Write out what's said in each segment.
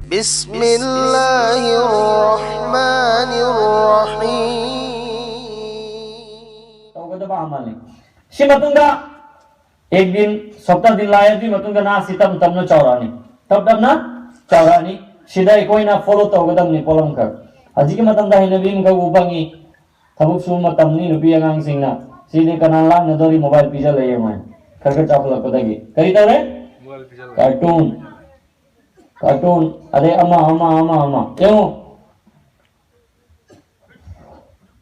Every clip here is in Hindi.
Bismillahirrahmanirrahim. Tawgada ba amal ni? Si matungga एक दिन सप्ताह दिन लाया थी मतुंगा ना सितम तब न चौरानी तब ना चौरानी सीधा कोई ना फॉलो तो गदम नि पोलम कर अजी के मतम दा हिन बीम का उबंगी थबुक सु मतम नि नुपी अंगांग सिंगना सीधे कनाल ला नदोरी मोबाइल पिजा ले मैं करके चापला पदगी करी तवरे कार्टून कार्टून अरे अम्मा अम्मा अम्मा अम्मा क्यों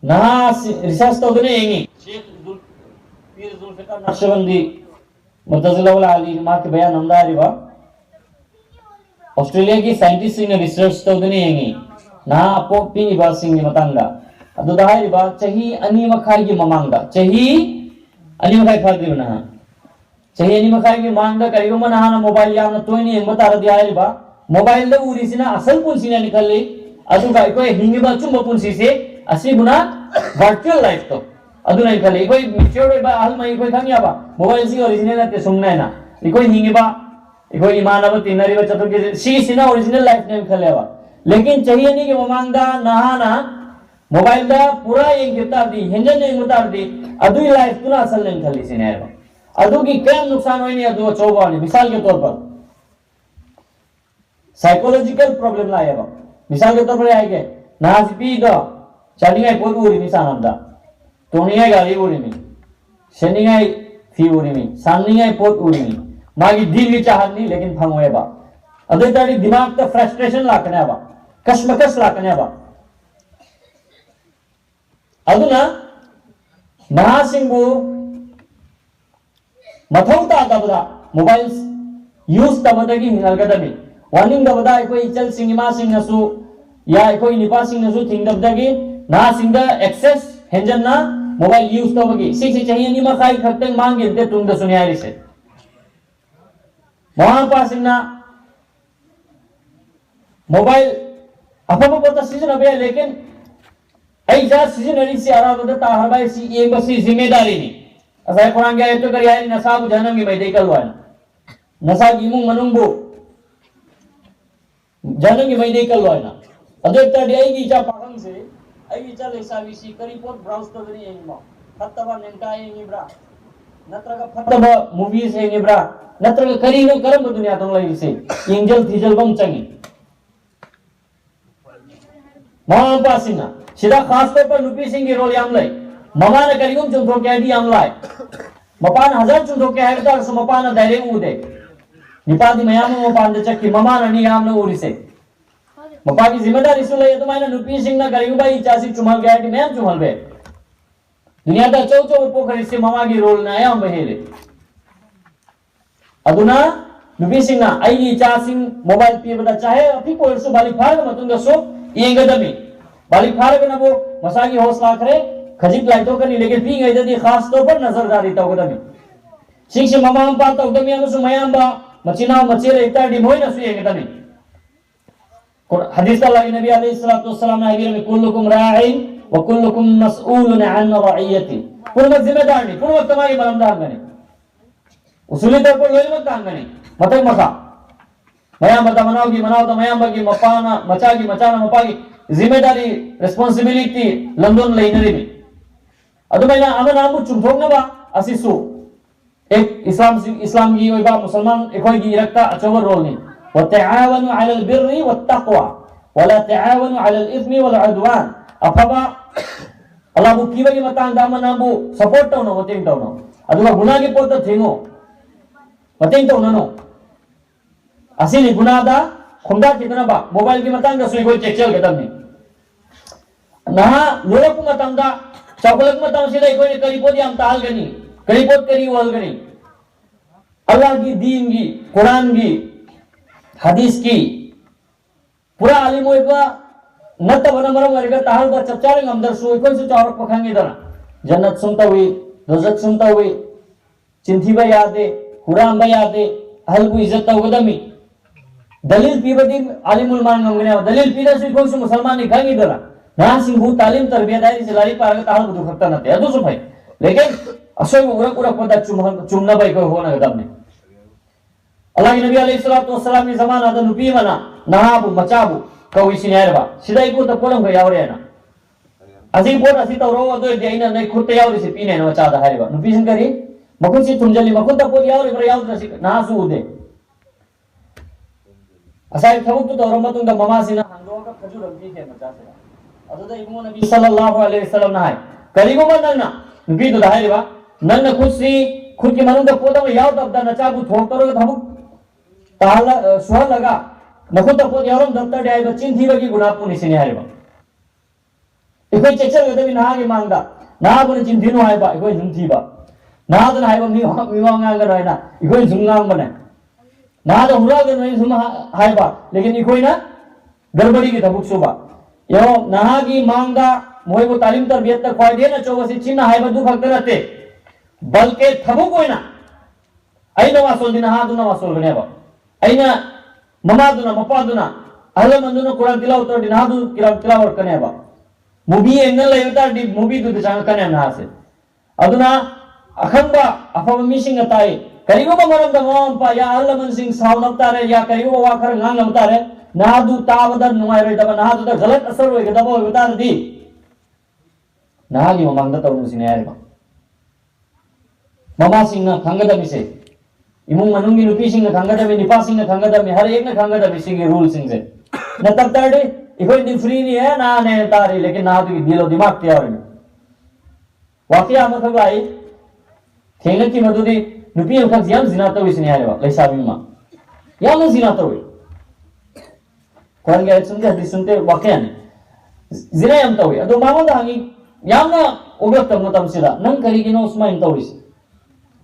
ना रिसर्च तो ने येंगी शेख पीर जुल्फिकार नक्शबंदी मुतज़िला वाला अली मां के बयान अंदारी बा ऑस्ट्रेलिया की साइंटिस्ट ने रिसर्च तो दुनिया येंगी ना आपो पिनी बा सिंग मतंगा अदु दहाई बा चही अनि मखाई की ममांगा चही अनि मखाई फादी बना चही अनि मखाई की मांगा करियो मन हाना मोबाइल याम तोयनी एंग बता दिया है बा मोबाइल द उरिसिना असल पुंसिना निकलले अदु गाय को हिंगी बा चुम पुंसि से असि गुना वर्चुअल लाइफ तो अदु नहीं खले कोई मिच्योर बा हल मई कोई खंगिया बा मोबाइल सी ओरिजिनल ना ते सुमना ना कोई हिंगी बा कोई इमानव तिनरी बा चतुर के सी सिना ओरिजिनल लाइफ नेम खले बा लेकिन चाहिए नहीं कि ममांगदा नहाना मोबाइल दा पूरा एक गिरता दी हिंजन ने मुतार दी अदु लाइफ तुना असल नहीं खली सिने बा अदु की क्या नुकसान होई नहीं अदु चौबा ने मिसाल के तौर पर साइकोलॉजिकल प्रॉब्लम लाया बा मिसाल के तौर पर आएगे नाजपी दा चालिंगा कोई उरी मिसाल हमदा तोनिया गाली उरीमी शनिगाई फी उरीमी सानिगाई पोत उरीमी मागी दिल की चाहत नहीं लेकिन फंगोए बा अदे तारी दिमाग तो फ्रस्ट्रेशन लाकने बा कश्मकश लाकने बा अदुना महासिंगु मथौता दबदा मोबाइल यूज तबदगी हिनलगदमी वार्निंग दबदा कोई चल सिंगिमा सिंगसु या कोई निपा सिंगसु थिंग दबदगी ना सिंग एक्सेस हेंजन्ना मोबाइल यूज तो बगी सिक्स चाहिए नि मखाई खक्ते मांगे ते तुम द सुनियारी से वहां पास ना मोबाइल अपने पता सीजन अबे लेकिन ऐसा सीजन अरी से आरा बद ताहरबाई सी ये बसी जिम्मेदारी नहीं असा कुरान के तो करी है नसाब जनम की मैदे कलवान नसा गिमु मनुंगबो जनम की मैदे कलवाना अदे तडी आई की चा पाखंग से आई चल हिसाबी करी पोत ब्राउज तो नहीं है मा फतवा नेंका है निब्रा नत्रगा फतवा मूवीज है निब्रा नत्रगा करी नो करम दुनिया तो लई से एंजल थीजल बम चंगी मां पासिना सीधा खास तौर पर नुपी सिंह की रोल याम लई ममा ने करियम चुंथो के दी याम लाई मपान हजार चुंथो के है तर सो मपान दायरे उदे निपादी मयाम मपान दे चक्की ममा ने याम न उरी से मपा की जिम्मेदारी सुले तो मैंने नुपी सिंह ना करियो भाई चासी चुमल गया कि मैं चुमल बे दुनिया दा चौ चौ पोखरी से ममा की रोल ना आया बहेले अदुना नुपी सिंह ना आई चासी मोबाइल पे बता चाहे अभी कोई सु बाली फार मतुंगा सो येंगदमी बाली फार के ना वो मसागी हौसला करे खजिक लाइटो करनी लेकिन पी गई दी खास तौर पर नजरदारी तो गदमी सिंह से ममा हम पाता उदमी हम सु मयाम बा मचिना मचेरे इतना डिमोई ना सु येंगदमी हदीस अल्लाह नबी अलैहिस्सलातु वस्सलाम ने हदीस में कुल्लुकुम राइन व कुल्लुकुम मसऊलुन अन रइयति पूर्ण जिम्मेदार नहीं पूर्ण तुम्हारी मलमदार नहीं उसूली तौर पर लोई मत कांगनी मत मका मया मत मनाओगी मनाओ तो मया बगी मपाना मचागी मचाना मपागी जिम्मेदारी रिस्पांसिबिलिटी लंदन लेनरी में अदु मैंने अमन आमु चुमथोंग बा असिसु एक इस्लाम की ओइबा मुसलमान एकोई की रखता अचोवर रोल नहीं वतआवनु अलल बिर्रि वत्तक़वा वला तआवनु अलल इस्मि वल उद्वान अफबा अल्लाह बु कीबगी मतंग दामना बु सपोर्ट तौनो मतेंग तौनो अदुगा गुनाह की पोत थेंगो मतेंग तौनो नो असिनि गुनादा खुंदा कितना बा मोबाइल की मतंग सुई कोई चेक चल गदम ना लोक मतंग दा चॉकलेट मतंग सीधा कोई करी पोदी हम ताल गनी करी पोत करी वल गनी अल्लाह की दीन की कुरान की हदीस की पूरा आलिम होइबा नत वनमर वर्ग ताहल ब चपचारे अंदर सो कोन से चावर पखांगे दना जन्नत सुनता हुई दोजख सुनता हुई चिंथी बा यादे कुरान बा यादे अहल को इज्जत होगदमी दलील पीबदी आलिमुल मान गंगने दलील पीदा से कोन से मुसलमान ने खांगे दना ना सिंहू तालीम तरबियदारी से लारी पार ताहल बुदु खत्ता न ते अदु सो भाई लेकिन असोय उरा उरा पदा चुमना भाई को होना गदम ने अल्लाह के नबी अलैहिस्सलातु वस्सलाम के जमाना दा नुपी मना nahabu machabu kawi sinarba sidai ko ta polam ga yawre na asi pot asi tawro ado deina nei khutta yawre si pine na macha da hariba nu pisin kari makun si tumjali makun ta pot yawre bra yawre si na su ude asai thabuk tu tawro matung da mama sina hangro ka khajur ambi ke macha se ado da ibu nabi sallallahu alaihi wasallam na hai kari ko man na nu pi du da hariba nan na khusi खुद की मनुंग पोता में याव तब दा नचा बु थोक करो थबु ताला सुहा लगा नखुद पोत यावम दत्ता डाय बचिन थी बगी गुना पुनि सिने हरेबा इको चेचर गदे भी ना के मांगदा ना बुन चिन दिनो हायबा इको जुम थीबा ना दन हायबा मी वांगा गा रहिना इको जुंगांग बने ना द हुरा ग नई जुम हायबा लेकिन इको ना गड़बड़ी की थबुक सुबा यो ना की मांगदा मोय को तालीम तरबियत तक फायदे ना चोवसी चिन हायबा दु फक्त रहते बल्कि थबु कोइना अइना वासोल दिना हादुना वासोल गनेबा अइना ममादुना मपादुना अहलमंदुना कुरान तिलावत दिना हादु तिलावत कनेबा मुबी एंगल लेवता दि मुबी दु चांग कने ना से अदुना अखंबा अफम मिसिंग ताई करिगो मरम द मोम पा या अहलमन सिंग सावनब तारे या करिगो वाखर ngang lam तारे नादु तावदर नुमाय रे दबा नादु द गलत असर होय गदबो होय बता दी नागी ममंग द तवनु सिने यारबा ममा सिंह खंगदमी से इमुंग मनुंगी नुपी सिंह खंगदमी निपा सिंह खंगदमी हर एक ने खंगदमी सिंह रूल सिंह से न तब तड़े इको दिन फ्री नहीं है ना ने तारी लेकिन ना तो दिलो दिमाग तैयार है वाकया मतलब आई थेंगे की मधुदी नुपी उनका जियाम जिना तो इसने आया वा लेसा बिमा या न जिना तो कौन गया सुनते हदी सुनते वाकया ने जिना यम तो अदो मामो दांगी याम ना उगत तम सिदा नंग करी गिनो उसमा इन तो इस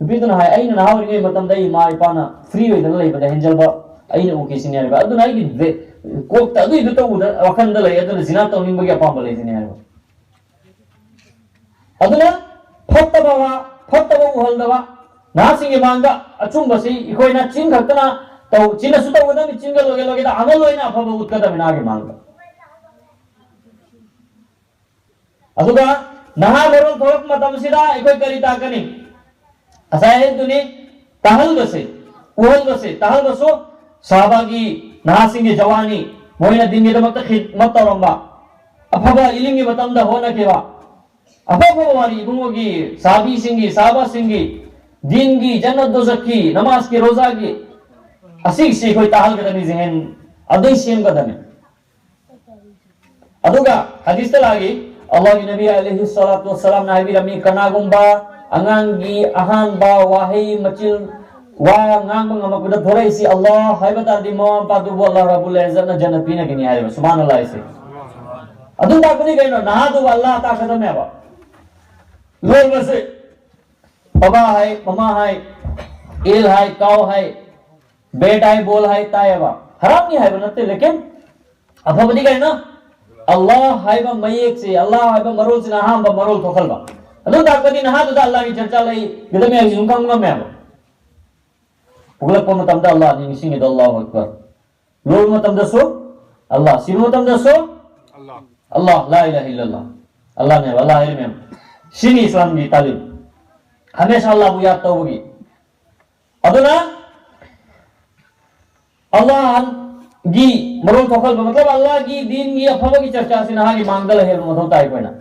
बिदुना हाय अइना नावरिगे मतम दई माय पाना फ्री होइदन लैबदा हेंजलबा अइना ओके सिनियरबा अदुना आइगी कोक त अदुइ दुतो वखंद लै अदुना जिना तौनिंबगे अपाम लै सिनियरबा अदुना फत्तबा उहलदबा नासिंगे मांगा अचुंबसी इकोइना चिन खतना तौ चिना सुतो वदन चिंगल लोगे लोगे दा अमल होइना अफबा उत्कदा मिनागे मांगा अदुगा नहा बरोल थोक मतम सिदा इकोइ करिता कनी असाय दुनी तहल बसे उहल बसे तहल बसो साहबागी नासिंगे जवानी मोइना दिनगे दमत खिदमत तौरंबा अफबा इलिंगे मतमदा होना केवा अफबा वाली बुंगोगी साबी सिंगी साहबा सिंगी दीनगी जन्नत दोजखी नमाज की रोजा की असिक से कोई तहल गदनी जहन अदई सेम गदने अदुगा हदीस तलागी अल्लाह की नबी अलैहि सल्लतु वस्सलाम नाबी रमी कनागुंबा angangi ahan ba wahai macil wa ngang ngamakuda thorai si Allah haibata di mo padu Allah rabbul izzat na jannat pina kini hai subhanallah ise adun ta kuni gaino na du Allah ta khadam hai ba lor base baba hai mama hai il hai cow hai bet hai bol hai ta hai ba haram nahi hai banate lekin abhabadi gaino Allah hai ba mayek se Allah hai ba marul se na ham ba marul thokhal ba अदो ताकदी नहा तो अल्लाह की चर्चा लई गदमे आई जुंगा में पुगलक पम तम दा अल्लाह नि सिंगे द अल्लाहु अकबर लोल म तम दसो अल्लाह सिर म तम दसो अल्लाह ला इलाहा इल्लल्लाह अल्लाह ने अल्लाह इल्म सिनी इस्लाम की तालीम हमेशा अल्लाह को याद तौगी अदुना अल्लाह गी मरो तोखल मतलब अल्लाह की दीन की अफवा की चर्चा से नहा की मांगदल है मथो ताई कोना